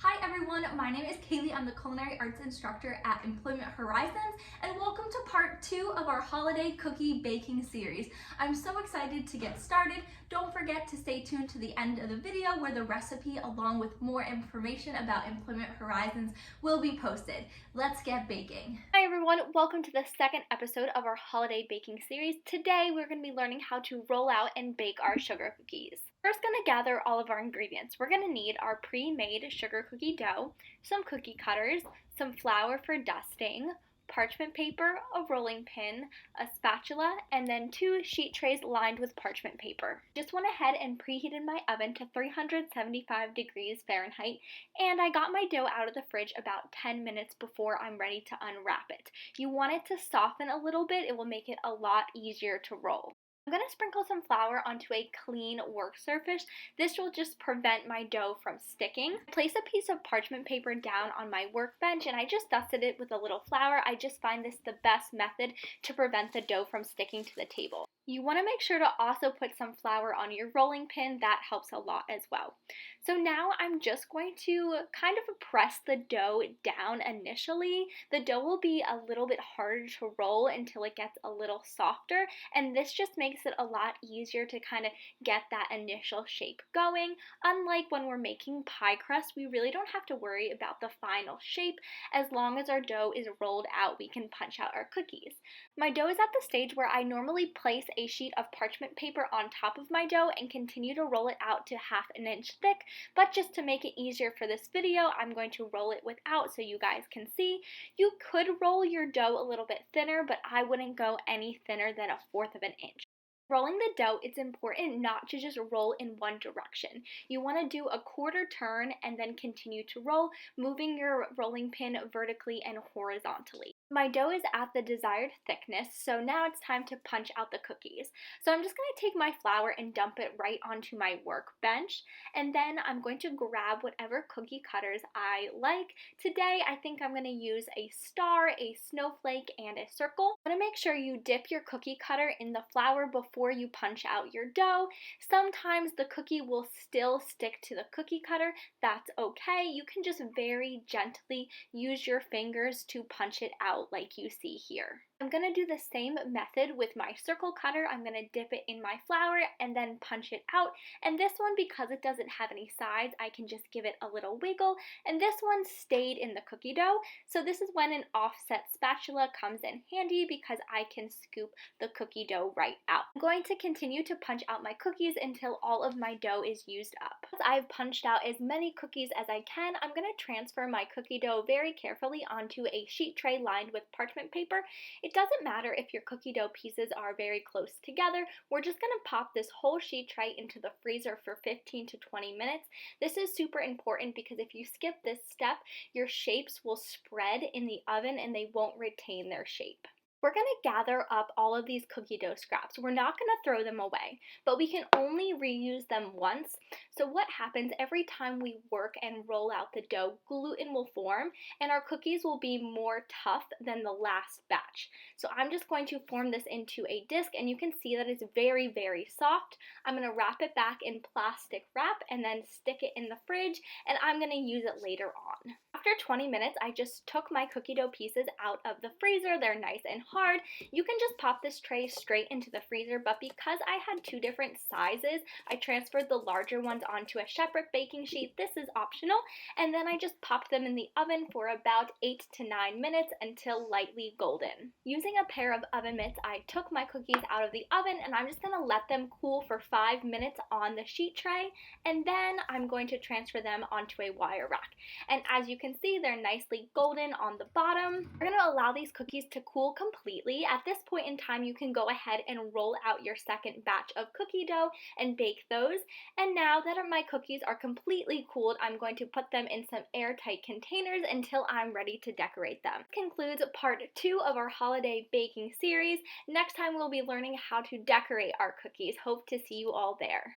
Hi everyone, my name is Kaylee. I'm the Culinary Arts Instructor at Employment Horizons, and welcome to part 2 of our holiday cookie baking series. I'm so excited to get started. Don't forget to stay tuned to the end of the video where the recipe along with more information about Employment Horizons will be posted. Let's get baking. Hi everyone, welcome to the second episode of our holiday baking series. Today we're going to be learning how to roll out and bake our sugar cookies. First, going to gather all of our ingredients. We're going to need our pre-made sugar cookie dough, some cookie cutters, some flour for dusting, parchment paper, a rolling pin, a spatula, and then 2 sheet trays lined with parchment paper. Just went ahead and preheated my oven to 375 degrees Fahrenheit, and I got my dough out of the fridge about 10 minutes before I'm ready to unwrap it. You want it to soften a little bit, it will make it a lot easier to roll. I'm going to sprinkle some flour onto a clean work surface. This will just prevent my dough from sticking. Place a piece of parchment paper down on my workbench and I just dusted it with a little flour. I just find this the best method to prevent the dough from sticking to the table. You want to make sure to also put some flour on your rolling pin. That helps a lot as well. So now I'm just going to kind of press the dough down initially. The dough will be a little bit harder to roll until it gets a little softer, and this just makes it a lot easier to kind of get that initial shape going. Unlike when we're making pie crust, we really don't have to worry about the final shape. As long as our dough is rolled out, we can punch out our cookies. My dough is at the stage where I normally place a sheet of parchment paper on top of my dough and continue to roll it out to ½ an inch thick, but just to make it easier for this video, I'm going to roll it without so you guys can see. You could roll your dough a little bit thinner, but I wouldn't go any thinner than 1/4 of an inch. Rolling the dough, it's important not to just roll in one direction. You want to do a quarter turn and then continue to roll, moving your rolling pin vertically and horizontally. My dough is at the desired thickness, so now it's time to punch out the cookies. So I'm just going to take my flour and dump it right onto my workbench, and then I'm going to grab whatever cookie cutters I like. Today I think I'm going to use a star, a snowflake, and a circle. You want to make sure you dip your cookie cutter in the flour before you punch out your dough. Sometimes the cookie will still stick to the cookie cutter. That's okay. You can just very gently use your fingers to punch it out like you see here. I'm going to do the same method with my circle cutter. I'm going to dip it in my flour and then punch it out. And this one, because it doesn't have any sides, I can just give it a little wiggle. And this one stayed in the cookie dough. So this is when an offset spatula comes in handy because I can scoop the cookie dough right out. I'm going to continue to punch out my cookies until all of my dough is used up. Once I've punched out as many cookies as I can, I'm going to transfer my cookie dough very carefully onto a sheet tray lined with parchment paper. It doesn't matter if your cookie dough pieces are very close together. We're just going to pop this whole sheet tray into the freezer for 15 to 20 minutes. This is super important because if you skip this step, your shapes will spread in the oven and they won't retain their shape. We're going to gather up all of these cookie dough scraps. We're not going to throw them away, but we can only reuse them once. So what happens every time we work and roll out the dough, gluten will form and our cookies will be more tough than the last batch. So I'm just going to form this into a disc and you can see that it's very, very soft. I'm going to wrap it back in plastic wrap and then stick it in the fridge, and I'm going to use it later on. After 20 minutes, I just took my cookie dough pieces out of the freezer. They're nice and hard. You can just pop this tray straight into the freezer, but because I had 2 different sizes, I transferred the larger ones onto a separate baking sheet. This is optional, and then I just popped them in the oven for about 8 to 9 minutes until lightly golden. Using a pair of oven mitts, I took my cookies out of the oven and I'm just going to let them cool for 5 minutes on the sheet tray, and then I'm going to transfer them onto a wire rack. And as you can see, they're nicely golden on the bottom. We're going to allow these cookies to cool completely. At this point in time, you can go ahead and roll out your second batch of cookie dough and bake those. And now that my cookies are completely cooled, I'm going to put them in some airtight containers until I'm ready to decorate them. This concludes part 2 of our holiday baking series. Next time we'll be learning how to decorate our cookies. Hope to see you all there.